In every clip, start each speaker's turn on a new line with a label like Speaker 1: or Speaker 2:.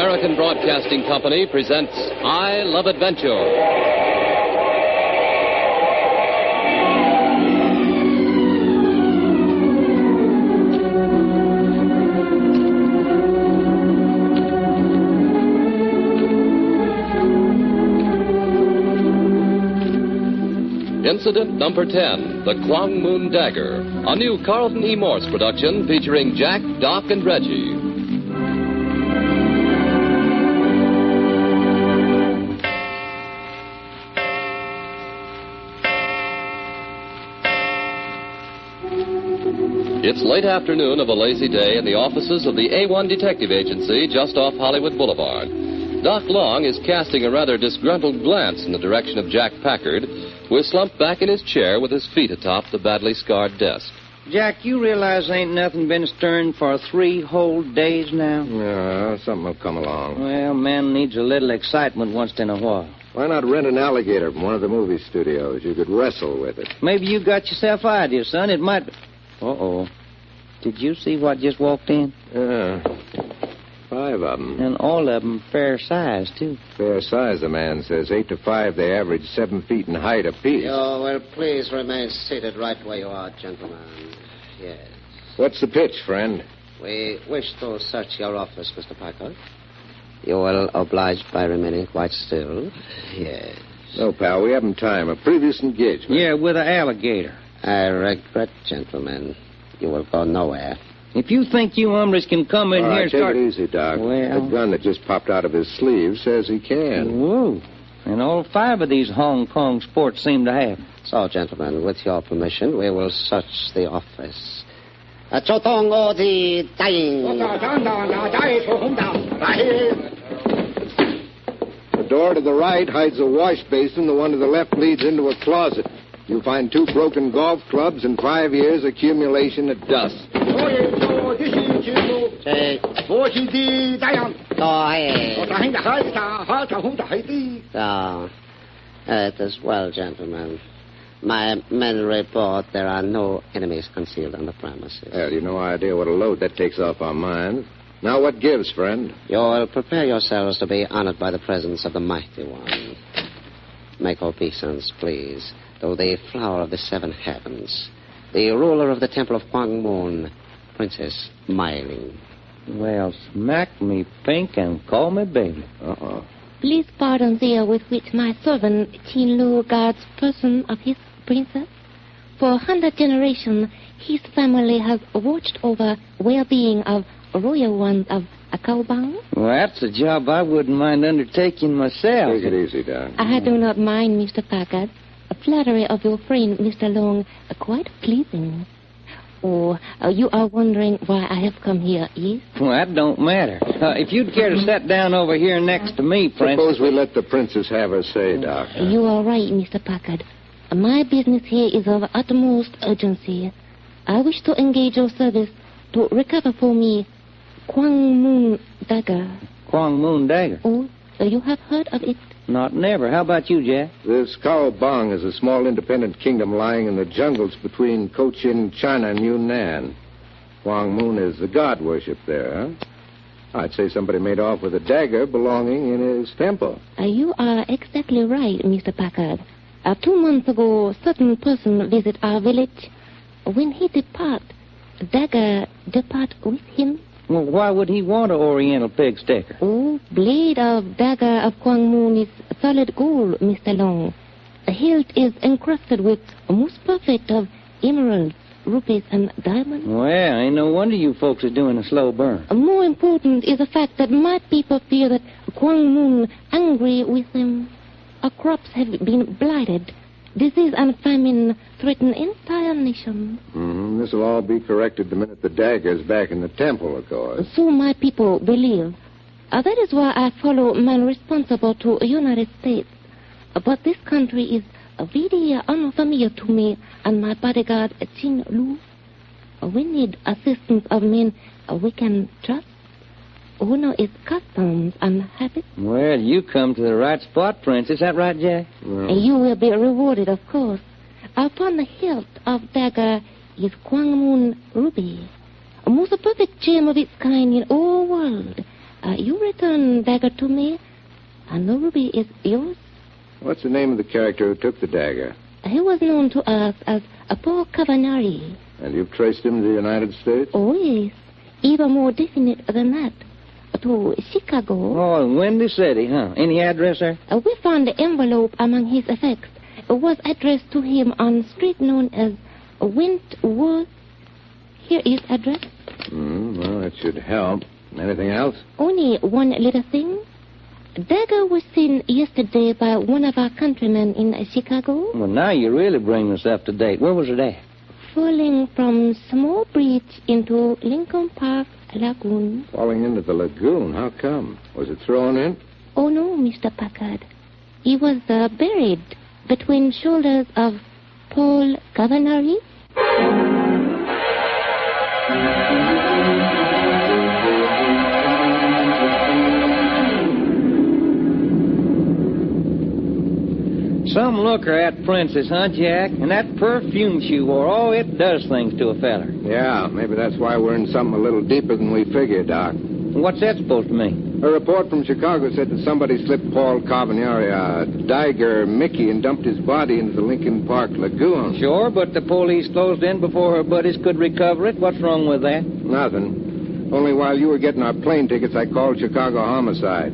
Speaker 1: American Broadcasting Company presents I Love Adventure. Incident number 10, The Kwan Moon Dagger, a new Carlton E. Morse production featuring Jack, Doc, and Reggie. It's late afternoon of a lazy day in the offices of the A1 Detective Agency just off Hollywood Boulevard. Doc Long is casting a rather disgruntled glance in the direction of Jack Packard, who is slumped back in his chair with his feet atop the badly scarred desk.
Speaker 2: Jack, you realize ain't nothing been stirring for 3 whole days now?
Speaker 3: No, something will come along.
Speaker 2: Well, man needs a little excitement once in a while.
Speaker 3: Why not rent an alligator from one of the movie studios? You could wrestle with it.
Speaker 2: Maybe you got yourself an idea, son. It might... Uh-oh. Did you see what just walked in?
Speaker 3: 5 of them.
Speaker 2: And all of them fair size, too.
Speaker 3: Fair size, the man says. 8 to 5, they average 7 feet in height apiece.
Speaker 4: Oh, well, please remain seated right where you are, gentlemen. Yes.
Speaker 3: What's the pitch, friend?
Speaker 4: We wish to search your office, Mr. Packard. You will oblige by remaining quite still. Yes.
Speaker 3: No, pal, we haven't time. A previous engagement.
Speaker 2: Yeah, with an alligator.
Speaker 4: I regret, gentlemen. You will go nowhere.
Speaker 2: If you think you hombres can come in
Speaker 3: All
Speaker 2: here
Speaker 3: right,
Speaker 2: and start...
Speaker 3: take it easy, Doc.
Speaker 2: Well...
Speaker 3: The gun that just popped out of his sleeve says he can.
Speaker 2: Whoa. And all 5 of these Hong Kong sports seem to have.
Speaker 4: So, gentlemen, with your permission, we will search the office.
Speaker 3: The door to the right hides a wash basin. The one to the left leads into a closet. You'll find 2 broken golf clubs and 5 years' accumulation of dust.
Speaker 4: It is well, gentlemen. My men report there are no enemies concealed on the premises.
Speaker 3: Well, you've no idea what a load that takes off our minds. Now, what gives, friend?
Speaker 4: You will prepare yourselves to be honored by the presence of the Mighty One. Make obeisance, please, to the flower of the 7 heavens, the ruler of the temple of Kwan Moon, Princess Myling.
Speaker 2: Well, smack me pink and call me baby.
Speaker 3: Uh-oh.
Speaker 5: Please pardon the air with which my servant Chin Lu guards person of his princess. For 100 generations, his family has watched over well-being of royal ones of Akaobang.
Speaker 2: Well, that's a job I wouldn't mind undertaking myself.
Speaker 3: Take it easy, Doc.
Speaker 5: I do not mind, Mr. Packard. A flattery of your friend, Mr. Long, quite pleasing. Oh, you are wondering why I have come here, yes?
Speaker 2: Well, that don't matter. If you'd care to sit down over here next to me, Prince...
Speaker 3: Suppose we let the princess have her say, Doc.
Speaker 5: You are right, Mr. Packard. My business here is of utmost urgency. I wish to engage your service to recover for me Kwan Moon Dagger.
Speaker 2: Kwan Moon Dagger?
Speaker 5: Oh, you have heard of it?
Speaker 2: Not never. How about you, Jack?
Speaker 3: This Kaobang is a small independent kingdom lying in the jungles between Cochin, China, and Yunnan. Kwan Moon is the god worship there, huh? I'd say somebody made off with a dagger belonging in his temple.
Speaker 5: You are exactly right, Mr. Packard. 2 months ago, a certain person visit our village. When he depart, dagger depart with him.
Speaker 2: Well, why would he want an oriental pig sticker?
Speaker 5: Oh, blade of dagger of Kwan Moon is solid gold, Mr. Long. The hilt is encrusted with most perfect of emeralds, rupees, and diamonds.
Speaker 2: Well, ain't no wonder you folks are doing a slow burn.
Speaker 5: More important is the fact that my people fear that Kwan Moon angry with them. Our crops have been blighted. Disease and famine threaten entire nations.
Speaker 3: This will all be corrected the minute the dagger's back in the temple, of course.
Speaker 5: So my people believe. That is why I follow man responsible to United States. But this country is very unfamiliar to me and my bodyguard, Chin Lu. We need assistance of men we can trust, who know its customs and habits.
Speaker 2: Well, you come to the right spot, Prince. Is that right, Jack?
Speaker 3: Well,
Speaker 5: You will be rewarded, of course. Upon the hilt of dagger is Kwan Moon ruby, a most perfect gem of its kind in all world. You return Dagger to me, and the ruby is yours.
Speaker 3: What's the name of the character who took the dagger?
Speaker 5: He was known to us as Paul Cavanari.
Speaker 3: And you've traced him to the United States?
Speaker 5: Oh, yes. Even more definite than that. To Chicago.
Speaker 2: Oh, in Windy City, huh? Any address there?
Speaker 5: We found the envelope among his effects. It was addressed to him on a street known as Wentworth. Here is address.
Speaker 3: Well, that should help. Anything else?
Speaker 5: Only one little thing. Dagger was seen yesterday by one of our countrymen in Chicago.
Speaker 2: Well, now you really bring us up to date. Where was it at?
Speaker 5: Falling from small bridge into Lincoln Park lagoon.
Speaker 3: Falling into the lagoon? How come? Was it thrown in?
Speaker 5: Oh, no, Mr. Packard. He was buried between shoulders of Paul Cavanari.
Speaker 2: Some looker, that princess, huh, Jack? And that perfume she wore, oh, it does things to a feller.
Speaker 3: Yeah, maybe that's why we're in something a little deeper than we figured, Doc.
Speaker 2: What's that supposed to mean?
Speaker 3: A report from Chicago said that somebody slipped Paul Cavanari a Dagger Mickey and dumped his body into the Lincoln Park lagoon.
Speaker 2: Sure, but the police closed in before her buddies could recover it. What's wrong with that?
Speaker 3: Nothing. Only while you were getting our plane tickets, I called Chicago Homicide.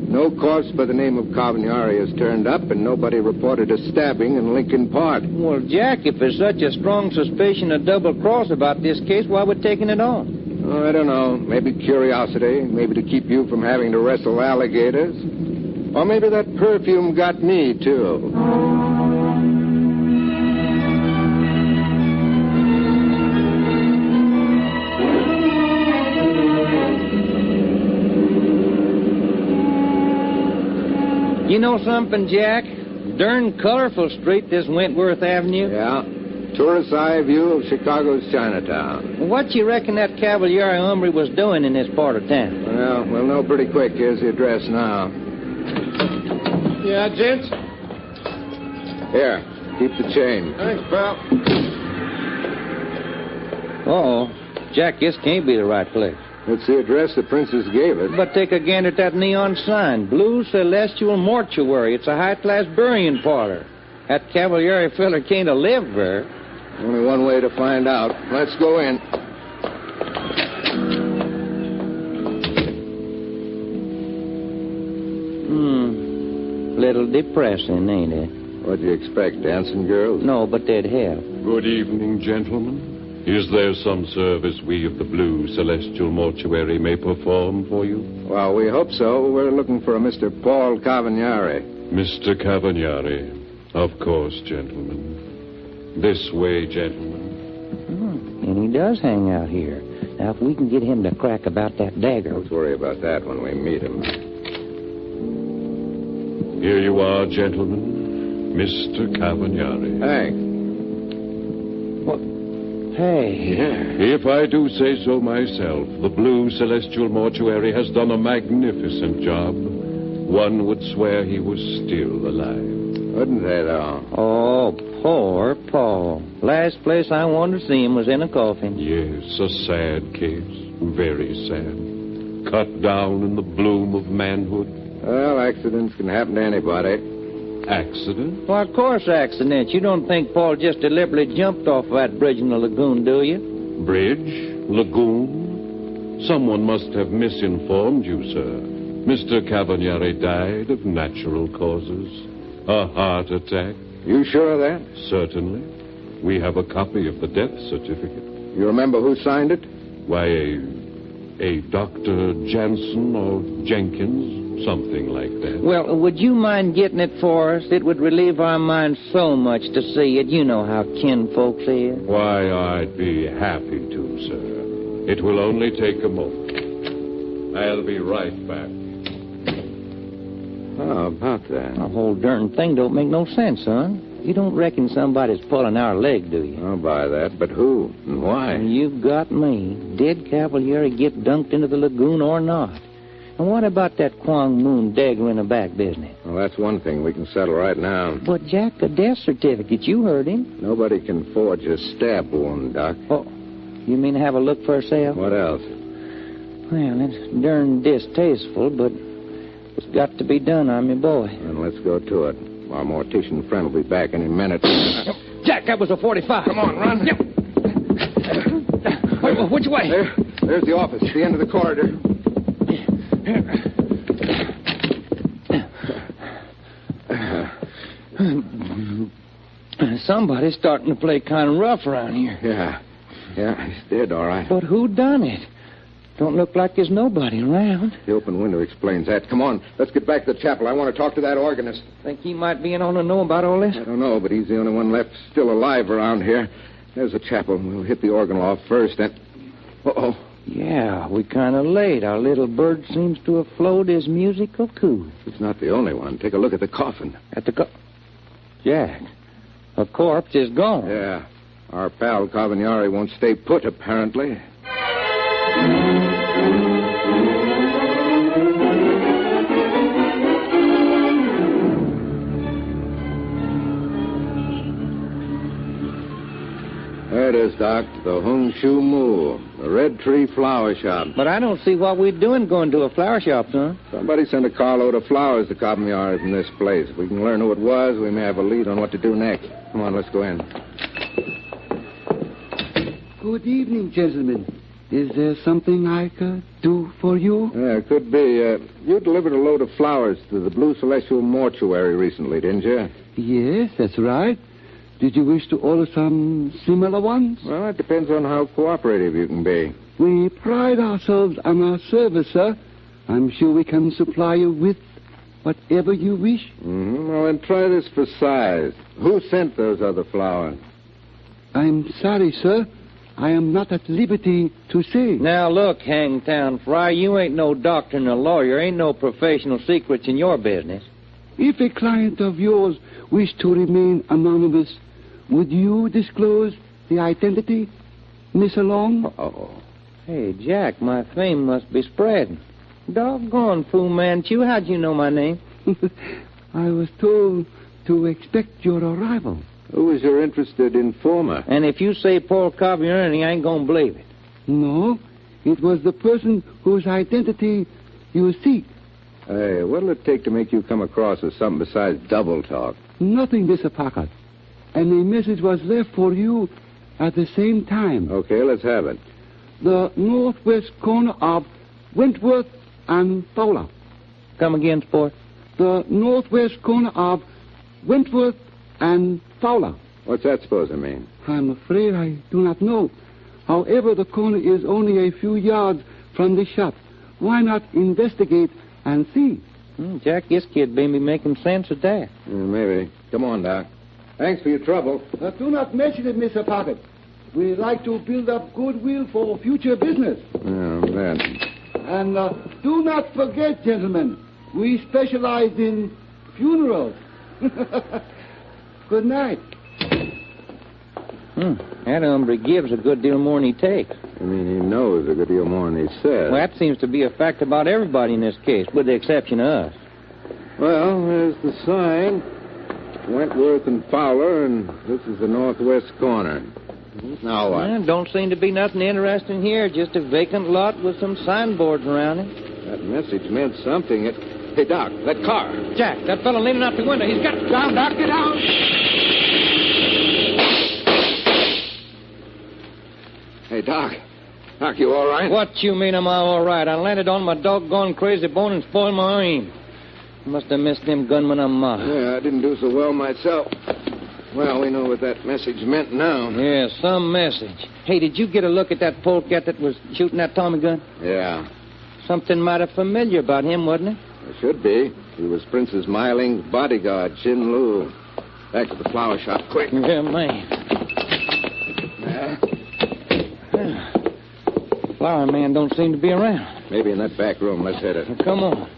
Speaker 3: No corpse by the name of Cavanari has turned up, and nobody reported a stabbing in Lincoln Park.
Speaker 2: Well, Jack, if there's such a strong suspicion of double cross about this case, why we're taking it on?
Speaker 3: Oh, I don't know. Maybe curiosity. Maybe to keep you from having to wrestle alligators. Or maybe that perfume got me, too.
Speaker 2: You know something, Jack? Darn colorful street, this Wentworth Avenue.
Speaker 3: Yeah. Tourist's eye view of Chicago's Chinatown.
Speaker 2: What you reckon that Cavalieri hombre was doing in this part of town?
Speaker 3: Well, we'll know pretty quick. Here's the address now.
Speaker 6: Yeah, gents?
Speaker 3: Here, keep the chain.
Speaker 6: Thanks, pal.
Speaker 2: Uh-oh. Jack, this can't be the right place.
Speaker 3: It's the address the princess gave us.
Speaker 2: But take a gander at that neon sign. Blue Celestial Mortuary. It's a high-class burying parlor. That Cavalieri feller can't have lived there.
Speaker 3: Only one way to find out. Let's go in.
Speaker 2: Little depressing, ain't it?
Speaker 3: What'd you expect, dancing girls?
Speaker 2: No, but they'd have.
Speaker 7: Good evening, gentlemen. Is there some service we of the Blue Celestial Mortuary may perform for you?
Speaker 3: Well, we hope so. We're looking for a Mr. Paul Cavanari.
Speaker 7: Mr. Cavanari. Of course, gentlemen. This way, gentlemen.
Speaker 2: And he does hang out here. Now, if we can get him to crack about that dagger...
Speaker 3: Don't worry about that when we meet him.
Speaker 7: Here you are, gentlemen. Mr. Cavanari.
Speaker 3: Thanks.
Speaker 2: Hey.
Speaker 7: Yeah. If I do say so myself, the Blue Celestial Mortuary has done a magnificent job. One would swear he was still alive.
Speaker 3: Wouldn't they, though?
Speaker 2: Oh, poor Paul. Last place I wanted to see him was in a coffin.
Speaker 7: Yes, a sad case. Very sad. Cut down in the bloom of manhood.
Speaker 3: Well, accidents can happen to anybody.
Speaker 7: Accident?
Speaker 2: Well, of course accidents. You don't think Paul just deliberately jumped off that bridge in the lagoon, do you?
Speaker 7: Bridge? Lagoon? Someone must have misinformed you, sir. Mr. Cavanari died of natural causes. A heart attack.
Speaker 3: You sure of that?
Speaker 7: Certainly. We have a copy of the death certificate.
Speaker 3: You remember who signed it?
Speaker 7: Why, a Dr. Jansen or Jenkins, something like that.
Speaker 2: Well, would you mind getting it for us? It would relieve our minds so much to see it. You know how kin folks is.
Speaker 7: Why, I'd be happy to, sir. It will only take a moment. I'll be right back.
Speaker 3: How about that?
Speaker 2: The whole darn thing don't make no sense, son. You don't reckon somebody's pulling our leg, do you?
Speaker 3: I'll buy that, but who and why?
Speaker 2: You've got me. Did Cavalieri get dunked into the lagoon or not? And what about that Kwan Moon dagger in the back business?
Speaker 3: Well, that's one thing we can settle right now.
Speaker 2: But, Jack, a death certificate, you heard him.
Speaker 3: Nobody can forge a stab wound, Doc.
Speaker 2: Oh, you mean have a look for herself?
Speaker 3: What else?
Speaker 2: Well, it's darn distasteful, but it's got to be done, I'm your boy.
Speaker 3: And let's go to it. Our mortician friend will be back any minute.
Speaker 2: Jack, that was a 45.
Speaker 3: Come on, run.
Speaker 2: Yep. Which way?
Speaker 3: There's the office, the end of the corridor.
Speaker 2: Somebody's starting to play kind of rough around here.
Speaker 3: Yeah, he's dead, all right.
Speaker 2: But who done it? Don't look like there's nobody around.
Speaker 3: The open window explains that. Come on, let's get back to the chapel. I want to talk to that organist.
Speaker 2: Think he might be in on to know about all this?
Speaker 3: I don't know, but he's the only one left still alive around here. There's the chapel. We'll hit the organ loft first, and... Uh-oh.
Speaker 2: Yeah, we kind of late. Our little bird seems to have flowed his musical cue.
Speaker 3: He's not the only one. Take a look at the coffin.
Speaker 2: Jack, a corpse is gone.
Speaker 3: Yeah. Our pal Cavagnari won't stay put, apparently. There it is, Doc. The Hung Shu Moo, the Red Tree Flower Shop.
Speaker 2: But I don't see what we're doing going to a flower shop, son.
Speaker 3: Somebody sent a carload of flowers to Cavagnari from this place. If we can learn who it was, we may have a lead on what to do next. Come on, let's go in.
Speaker 8: Good evening, gentlemen. Is there something I could do for you?
Speaker 3: Yeah, it could be. You delivered a load of flowers to the Blue Celestial Mortuary recently, didn't you?
Speaker 8: Yes, that's right. Did you wish to order some similar ones?
Speaker 3: Well, it depends on how cooperative you can be.
Speaker 8: We pride ourselves on our service, sir. I'm sure we can supply you with whatever you wish.
Speaker 3: Mm-hmm. Well, then try this for size. Who sent those other flowers?
Speaker 8: I'm sorry, sir. I am not at liberty to say.
Speaker 2: Now, look, Hangtown Fry, you ain't no doctor and a lawyer. Ain't no professional secrets in your business.
Speaker 8: If a client of yours wished to remain anonymous, would you disclose the identity, Miss Long?
Speaker 3: Uh-oh.
Speaker 2: Hey, Jack, my fame must be spreading. Doggone, Fu Manchu, how'd you know my name?
Speaker 8: I was told to expect your arrival.
Speaker 3: Who was your interested informer?
Speaker 2: And if you say Paul Cavagnari, I ain't gonna believe it.
Speaker 8: No, it was the person whose identity you seek.
Speaker 3: Hey, what'll it take to make you come across with something besides double talk?
Speaker 8: Nothing, Mr. Packard. And a message was left for you at the same time.
Speaker 3: Okay, let's have it.
Speaker 8: The northwest corner of Wentworth and Fowler.
Speaker 2: Come again, sport?
Speaker 8: The northwest corner of Wentworth and Fowler.
Speaker 3: What's that supposed to mean?
Speaker 8: I'm afraid I do not know. However, the corner is only a few yards from the shop. Why not investigate and see?
Speaker 2: Jack, this kid may be making sense of that.
Speaker 3: Maybe. Come on, Doc. Thanks for your trouble.
Speaker 8: Do not mention it, Mr. Packard. We like to build up goodwill for future business.
Speaker 3: Oh, that.
Speaker 8: And do not forget, gentlemen, we specialize in funerals. Good night.
Speaker 2: That hombre gives a good deal more than he takes.
Speaker 3: I mean, he knows a good deal more than he says.
Speaker 2: Well, that seems to be a fact about everybody in this case, with the exception of us.
Speaker 3: Well, there's the sign. Wentworth and Fowler, and this is the northwest corner. Now what?
Speaker 2: Well, don't seem to be nothing interesting here, just a vacant lot with some signboards around it.
Speaker 3: That message meant something. Hey, Doc, that car.
Speaker 2: Jack, that fellow leaning out the window, he's got... Down, Doc, get out!
Speaker 3: Hey, Doc. Doc, you all right?
Speaker 2: What you mean, am I all right? I landed on my doggone crazy bone and spoiled my aim. Must have missed them gunmen a mile.
Speaker 3: Yeah, I didn't do so well myself. Well, we know what that message meant now.
Speaker 2: Yeah, some message. Hey, did you get a look at that polecat that was shooting that Tommy gun?
Speaker 3: Yeah.
Speaker 2: Something mighty familiar about him, wasn't it?
Speaker 3: It should be. He was Princess Meiling's bodyguard, Chin Lu. Back to the flower shop, quick.
Speaker 2: Yeah, man. Flower man don't seem to be around.
Speaker 3: Maybe in that back room. Let's hit it.
Speaker 2: Well, come on.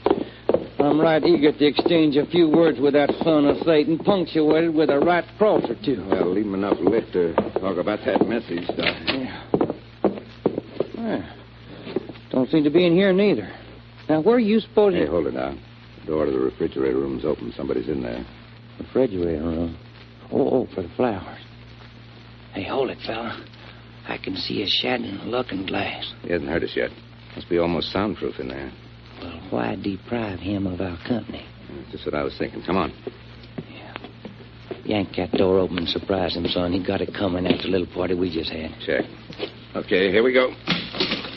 Speaker 2: I'm right eager to exchange a few words with that son of Satan, punctuated with a right cross or two.
Speaker 3: Well, leave him enough lift to talk about that message, Doc.
Speaker 2: Yeah. Well, don't seem to be in here neither. Now, where are you supposed to...
Speaker 3: Hey, hold it now. The door to the refrigerator room's open. Somebody's in there.
Speaker 2: Refrigerator room? Oh, for the flowers. Hey, hold it, fella. I can see a shadow in the looking glass.
Speaker 3: He hasn't heard us yet. Must be almost soundproof in there.
Speaker 2: Well, why deprive him of our company?
Speaker 3: Just what I was thinking. Come on.
Speaker 2: Yank that door open and surprise him, son. He got it coming after the little party we just had.
Speaker 3: Check. Okay, here we go.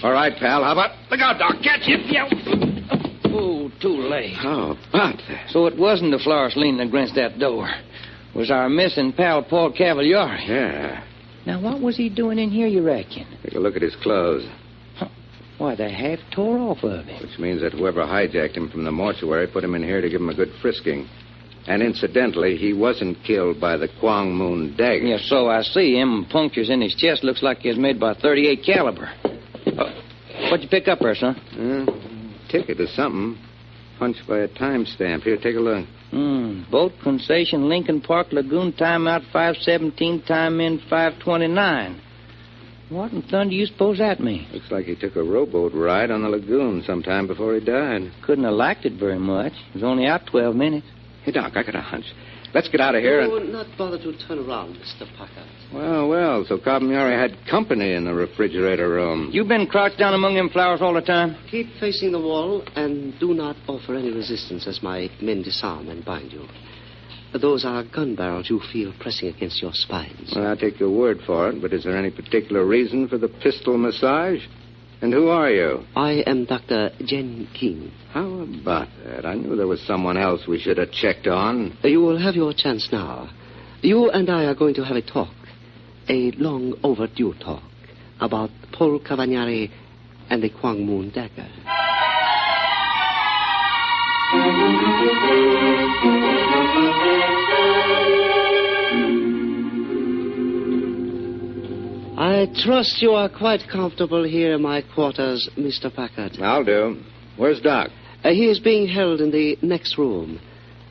Speaker 3: All right, pal. How about... Look out, Doc. Catch it.
Speaker 2: Oh, too late.
Speaker 3: How about that?
Speaker 2: So it wasn't the florist leaning against that door. It was our missing pal, Paul Cavalieri.
Speaker 3: Yeah.
Speaker 2: Now, what was he doing in here, you reckon?
Speaker 3: Take a look at his clothes.
Speaker 2: Why, they half tore off of him.
Speaker 3: Which means that whoever hijacked him from the mortuary put him in here to give him a good frisking. And incidentally, he wasn't killed by the Kwang Moon dagger.
Speaker 2: Yes, so I see. Him punctures in his chest looks like he was made by 38 caliber. What'd you pick up there, son?
Speaker 3: Ticket or something. Punched by a timestamp. Here, take a look.
Speaker 2: Boat concession, Lincoln Park Lagoon, time out 5:17, time in 5:29. What in thunder do you suppose that means?
Speaker 3: Looks like he took a rowboat ride on the lagoon sometime before he died.
Speaker 2: Couldn't have liked it very much. He was only out 12 minutes.
Speaker 3: Hey, Doc, I got a hunch. Let's get out of here and...
Speaker 4: not bother to turn around, Mr. Packard.
Speaker 3: Well, so Cavalieri had company in the refrigerator room.
Speaker 2: You been crouched down among them flowers all the time?
Speaker 4: Keep facing the wall and do not offer any resistance as my men disarm and bind you. Those are gun barrels you feel pressing against your spines.
Speaker 3: Well, I'll take your word for it, but is there any particular reason for the pistol massage? And who are you?
Speaker 4: I am Dr. Jen King.
Speaker 3: How about that? I knew there was someone else we should have checked on.
Speaker 4: You will have your chance now. You and I are going to have a talk. A long overdue talk about Paul Cavalieri and the Kwang Moon dagger. I trust you are quite comfortable here in my quarters, Mr. Packard.
Speaker 3: I'll do. Where's Doc?
Speaker 4: He is being held in the next room.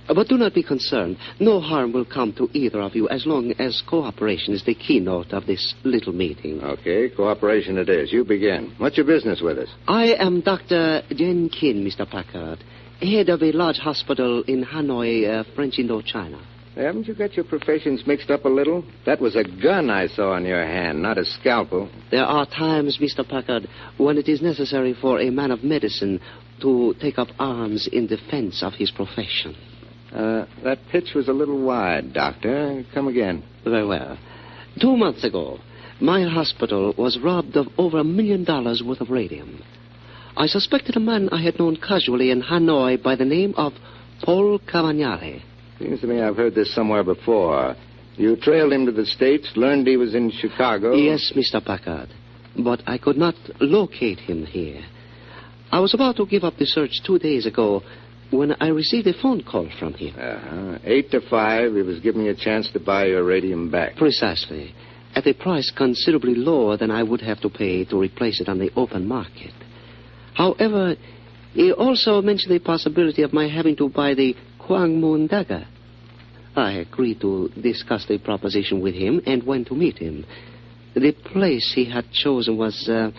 Speaker 4: But do not be concerned. No harm will come to either of you as long as cooperation is the keynote of this little meeting.
Speaker 3: Okay, cooperation it is. You begin. What's your business with us?
Speaker 4: I am Dr. Jen Kin, Mr. Packard, head of a large hospital in Hanoi, French Indochina.
Speaker 3: Haven't you got your professions mixed up a little? That was a gun I saw in your hand, not a scalpel.
Speaker 4: There are times, Mr. Packard, when it is necessary for a man of medicine to take up arms in defense of his profession.
Speaker 3: That pitch was a little wide, Doctor. Come again.
Speaker 4: Very well. 2 months ago, my hospital was robbed of over $1 million worth of radium. I suspected a man I had known casually in Hanoi by the name of Paul Cavalieri.
Speaker 3: Seems to me I've heard this somewhere before. You trailed him to the States, learned he was in Chicago.
Speaker 4: Yes, Mr. Packard. But I could not locate him here. I was about to give up the search 2 days ago when I received a phone call from him.
Speaker 3: 8 to 5, he was giving me a chance to buy your radium back.
Speaker 4: Precisely. At a price considerably lower than I would have to pay to replace it on the open market. However, he also mentioned the possibility of my having to buy the Kwang Moon dagger. I agreed to discuss the proposition with him and went to meet him. The place he had chosen was a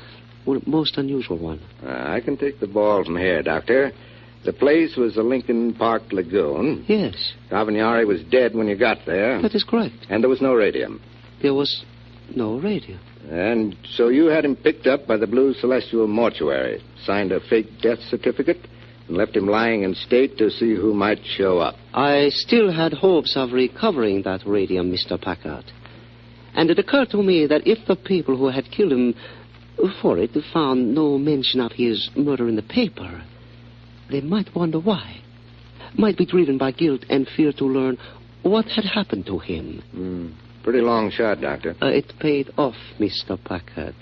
Speaker 4: most unusual one.
Speaker 3: I can take the ball from here, Doctor. The place was the Lincoln Park Lagoon.
Speaker 4: Yes.
Speaker 3: Cavalieri was dead when you got there.
Speaker 4: That is correct.
Speaker 3: And there was no radium.
Speaker 4: There was no radium.
Speaker 3: And so you had him picked up by the Blue Celestial Mortuary, signed a fake death certificate, and left him lying in state to see who might show up.
Speaker 4: I still had hopes of recovering that radium, Mr. Packard. And it occurred to me that if the people who had killed him for it found no mention of his murder in the paper, they might wonder why. Might be driven by guilt and fear to learn what had happened to him.
Speaker 3: Pretty long shot, Doctor.
Speaker 4: It paid off, Mr. Packard.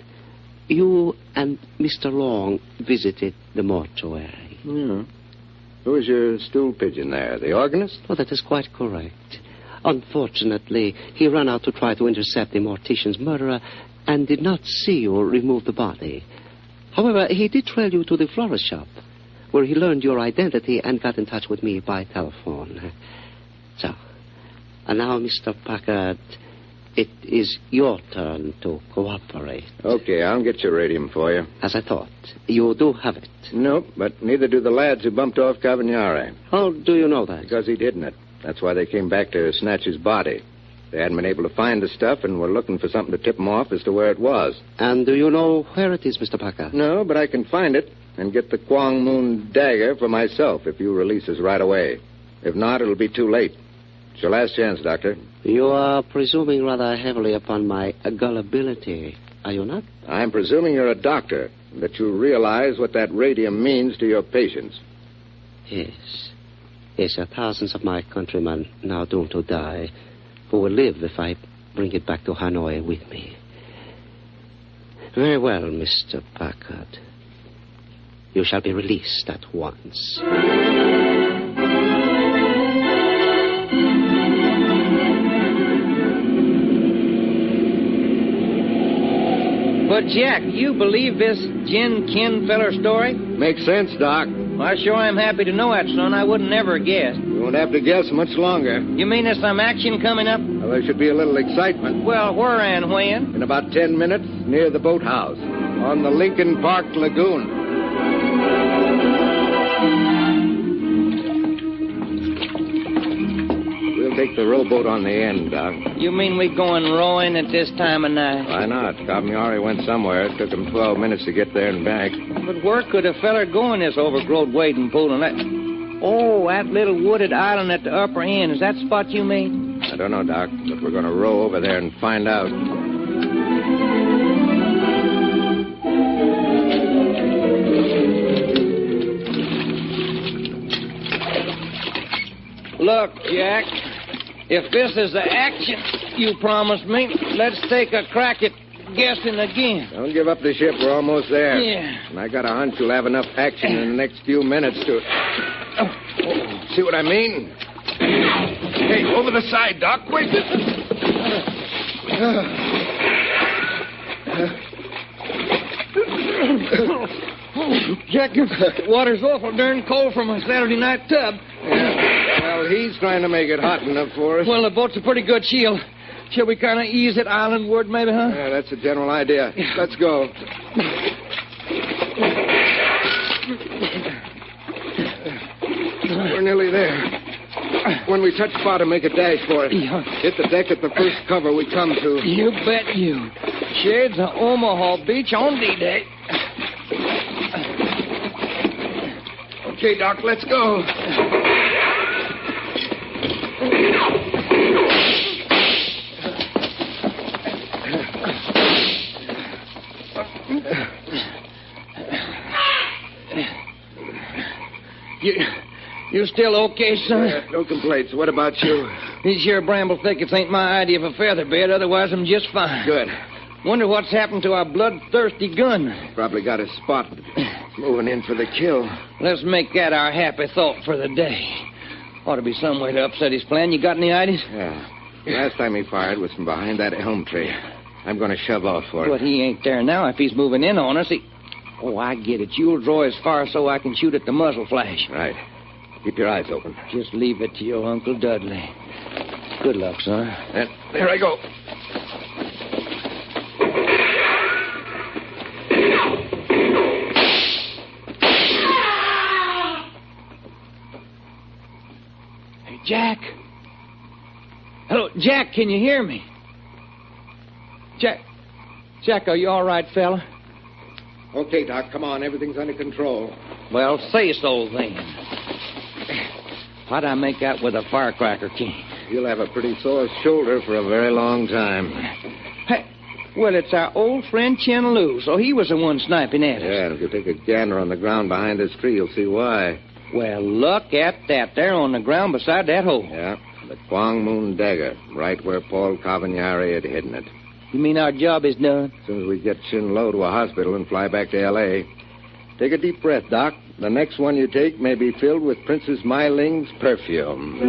Speaker 4: You and Mr. Long visited the mortuary.
Speaker 3: Yeah. Who was your stool pigeon there? The organist?
Speaker 4: Oh, that is quite correct. Unfortunately, he ran out to try to intercept the mortician's murderer and did not see you remove the body. However, he did trail you to the florist shop, where he learned your identity and got in touch with me by telephone. So, and now, Mr. Packard, it is your turn to cooperate.
Speaker 3: Okay, I'll get your radium for you.
Speaker 4: As I thought. You do have it.
Speaker 3: Nope, but neither do the lads who bumped off Cavalieri.
Speaker 4: How do you know that?
Speaker 3: Because he'd hidden it. That's why they came back to snatch his body. They hadn't been able to find the stuff and were looking for something to tip them off as to where it was.
Speaker 4: And do you know where it is, Mr. Packard?
Speaker 3: No, but I can find it and get the Kwang Moon dagger for myself if you release us right away. If not, it'll be too late. It's your last chance, Doctor.
Speaker 4: You are presuming rather heavily upon my gullibility, are you not?
Speaker 3: I'm presuming you're a doctor, and that you realize what that radium means to your patients.
Speaker 4: Yes. Yes, sir. Thousands of my countrymen now doomed to die, who will live if I bring it back to Hanoi with me. Very well, Mr. Packard. You shall be released at once.
Speaker 2: But, Jack, you believe this Jin Kin feller story?
Speaker 3: Makes sense, Doc.
Speaker 2: Well, I sure am happy to know that, son. I wouldn't never have guessed.
Speaker 3: You won't have to guess much longer.
Speaker 2: You mean there's some action coming up?
Speaker 3: Well, there should be a little excitement.
Speaker 2: Well, where and when?
Speaker 3: In about 10 minutes, near the boathouse, on the Lincoln Park Lagoon. We'll take the rowboat on the end, Doc.
Speaker 2: You mean we going rowing at this time of night?
Speaker 3: Why not? Cavaniari went somewhere. It took him 12 minutes to get there and back.
Speaker 2: But where could a feller go in this overgrown wading pool and that... Oh, that little wooded island at the upper end. Is that the spot you mean?
Speaker 3: I don't know, Doc, but we're going to row over there and find out.
Speaker 2: Look, Jack, if this is the action you promised me, let's take a crack at guessing again.
Speaker 3: Don't give up the ship. We're almost there.
Speaker 2: Yeah.
Speaker 3: And I got a hunch you'll have enough action in the next few minutes to... See what I mean? Hey, over the side, Doc. Wait.
Speaker 2: Jack, the water's awful darn cold from a Saturday night tub.
Speaker 3: Yeah. Well, he's trying to make it hot enough for us.
Speaker 2: Well, the boat's a pretty good shield. Shall we kind of ease it islandward, maybe, huh?
Speaker 3: Yeah, that's the general idea. Let's go. We're nearly there. When we touch bottom, make a dash for it.
Speaker 2: Yeah.
Speaker 3: Hit the deck at the first cover we come to.
Speaker 2: You bet you. Shades of Omaha Beach on D-Day.
Speaker 3: Okay, Doc, let's go.
Speaker 2: You still okay, son?
Speaker 3: No complaints. What about you?
Speaker 2: These here bramble thickets ain't my idea of a feather bed. Otherwise, I'm just fine.
Speaker 3: Good.
Speaker 2: Wonder what's happened to our bloodthirsty gunman.
Speaker 3: Probably got his spot. Moving in for the kill.
Speaker 2: Let's make that our happy thought for the day. Ought to be some way to upset his plan. You got any ideas?
Speaker 3: Yeah. Last time he fired was from behind that elm tree. I'm going to shove off for it.
Speaker 2: But he ain't there now. If he's moving in on us, he... Oh, I get it. You'll draw as far so I can shoot at the muzzle flash.
Speaker 3: Right. Keep your eyes open.
Speaker 2: Just leave it to your Uncle Dudley. Good luck, son.
Speaker 3: And there I go.
Speaker 2: Hey, Jack. Hello, Jack, can you hear me? Jack, are you all right, fella?
Speaker 3: Okay, Doc, come on. Everything's under control.
Speaker 2: Well, say so then. Why'd I make out with a firecracker king?
Speaker 3: You'll have a pretty sore shoulder for a very long time.
Speaker 2: Hey, well, it's our old friend Chen Lu, so he was the one sniping at us.
Speaker 3: Yeah, and if you take a gander on the ground behind this tree, you'll see why.
Speaker 2: Well, look at that. There on the ground beside that hole.
Speaker 3: Yeah, the Kwang Moon dagger, right where Paul Cavaniari had hidden it.
Speaker 2: You mean our job is done?
Speaker 3: As soon as we get Chin Lo to a hospital and fly back to L.A. Take a deep breath, Doc. The next one you take may be filled with Princess Mai Ling's perfume.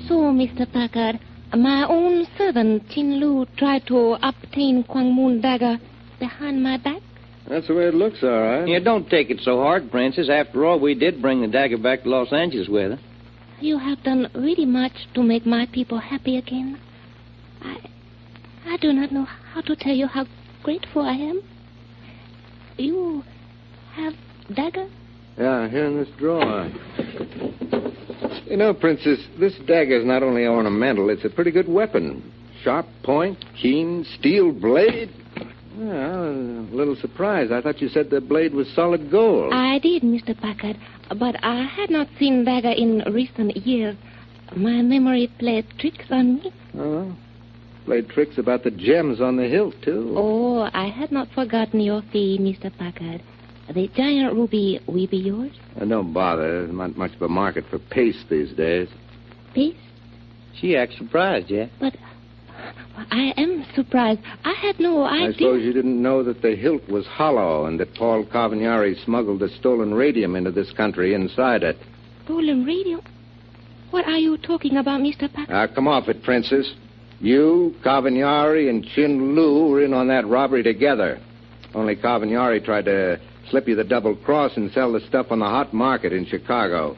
Speaker 5: So, Mr. Packard, my own servant, Chin Lu, tried to obtain Kwang Moon dagger behind my back?
Speaker 3: That's the way it looks, all right.
Speaker 2: Yeah, don't take it so hard, Princess. After all, we did bring the dagger back to Los Angeles with us.
Speaker 5: You have done really much to make my people happy again. I do not know how to tell you how grateful I am. You have dagger?
Speaker 3: Yeah, here in this drawer. You know, Princess, this dagger's not only ornamental, it's a pretty good weapon. Sharp point, keen steel blade. Well, a little surprised. I thought you said the blade was solid gold.
Speaker 5: I did, Mr. Packard, but I had not seen dagger in recent years. My memory played tricks on me.
Speaker 3: Oh, played tricks about the gems on the hilt, too.
Speaker 5: Oh, I had not forgotten your fee, Mr. Packard. The giant ruby will be yours?
Speaker 3: Don't bother. There's not much of a market for paste these days.
Speaker 5: Paste?
Speaker 2: She acts surprised, Jack.
Speaker 5: But I am surprised. I had no idea.
Speaker 3: I suppose you didn't know that the hilt was hollow and that Paul Cavagnari smuggled the stolen radium into this country inside it.
Speaker 5: Stolen radium? What are you talking about, Mr. Packard?
Speaker 3: Now, come off it, Princess. You, Cavagnari, and Chin Lu were in on that robbery together. Only Cavagnari tried to slip you the double cross and sell the stuff on the hot market in Chicago.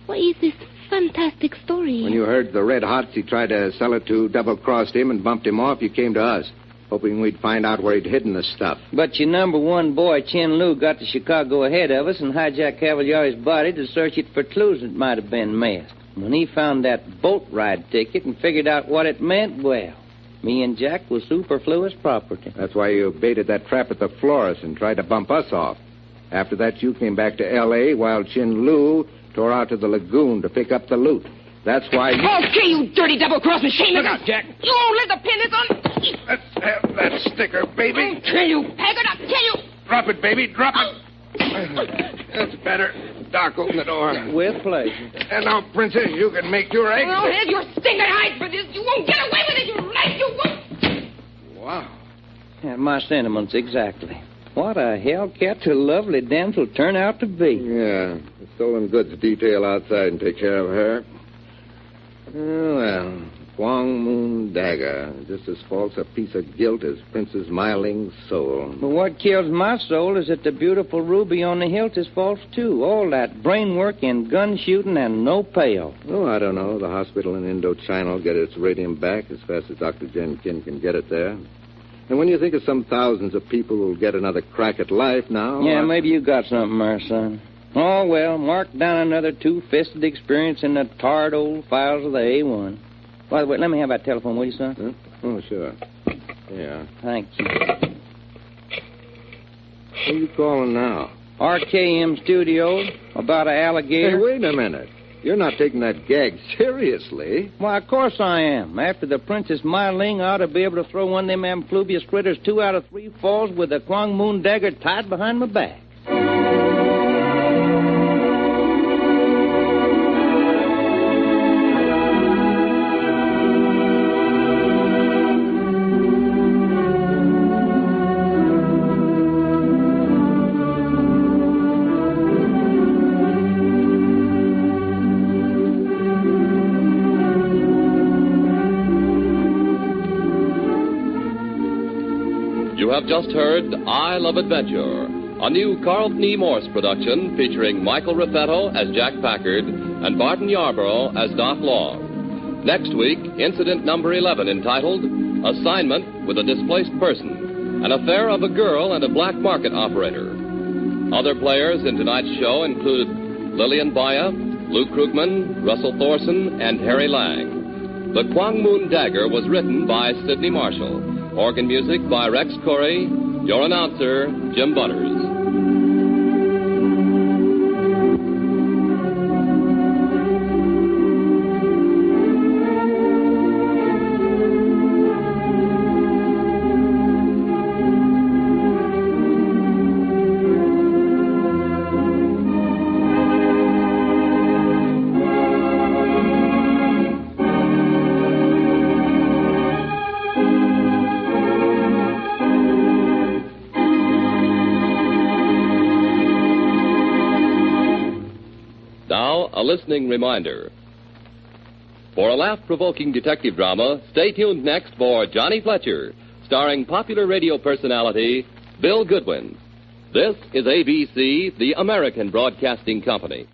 Speaker 5: What is this fantastic story?
Speaker 3: When you heard the red hots he tried to sell it to double-crossed him and bumped him off, you came to us, hoping we'd find out where he'd hidden the stuff.
Speaker 2: But your number one boy, Chin Lu, got to Chicago ahead of us and hijacked Cavalieri's body to search it for clues that might have been missed. When he found that boat ride ticket and figured out what it meant, well, me and Jack was superfluous property.
Speaker 3: That's why you baited that trap at the florist and tried to bump us off. After that, you came back to L.A. while Chin Lu tore out to the lagoon to pick up the loot. That's why you...
Speaker 9: Okay, you dirty double-crossing shameless...
Speaker 3: Look out, Jack.
Speaker 9: You won't let the pin this on...
Speaker 3: Let's have that sticker, baby.
Speaker 9: I'll kill you, Packard, I'll kill you.
Speaker 3: Drop it, baby, drop it. That's better. Doc, open the door.
Speaker 2: With pleasure.
Speaker 3: And now, Princess, you can make your exit.
Speaker 9: Well, here's your stinking hide for this. You won't get away with it, you rat, you won't.
Speaker 3: Wow.
Speaker 2: Yeah, my sentiments, exactly. What a hellcat a lovely damsel turn out to be.
Speaker 3: Yeah, the stolen goods detail outside and take care of her. Oh, well, Kwang Moon Dagger, just as false a piece of guilt as Princess Myling's soul.
Speaker 2: But what kills my soul is that the beautiful ruby on the hilt is false, too. All that brain work and gun shooting and no payoff.
Speaker 3: Oh, I don't know. The hospital in Indochina will get its radium back as fast as Dr. Jen Kin can get it there. And when you think of some thousands of people who'll get another crack at life now...
Speaker 2: Yeah, maybe you got something there, son. Oh, well, mark down another two-fisted experience in the tarred old files of the A1. By the way, let me have that telephone, will you, son?
Speaker 3: Huh? Oh, sure. Yeah.
Speaker 2: Thank you.
Speaker 3: Who are you calling now?
Speaker 2: RKM Studios, about an alligator.
Speaker 3: Hey, wait a minute. You're not taking that gag seriously.
Speaker 2: Why, of course I am. After the Princess Myling, I ought to be able to throw one of them amphibious critters 2 out of 3 falls with the Kwang Moon Dagger tied behind my back.
Speaker 1: You have just heard I Love Adventure, a new Carlton E. Morse production featuring Michael Raffetto as Jack Packard and Barton Yarborough as Doc Long. Next week, incident number 11 entitled Assignment with a Displaced Person, an affair of a girl and a black market operator. Other players in tonight's show include Lillian Baya, Lou Krugman, Russell Thorson, and Harry Lang. The Kwang Moon Dagger was written by Sidney Marshall. Organ music by Rex Corey. Your announcer, Jim Butters. A listening reminder. For a laugh-provoking detective drama, stay tuned next for Johnny Fletcher, starring popular radio personality Bill Goodwin. This is ABC, the American Broadcasting Company.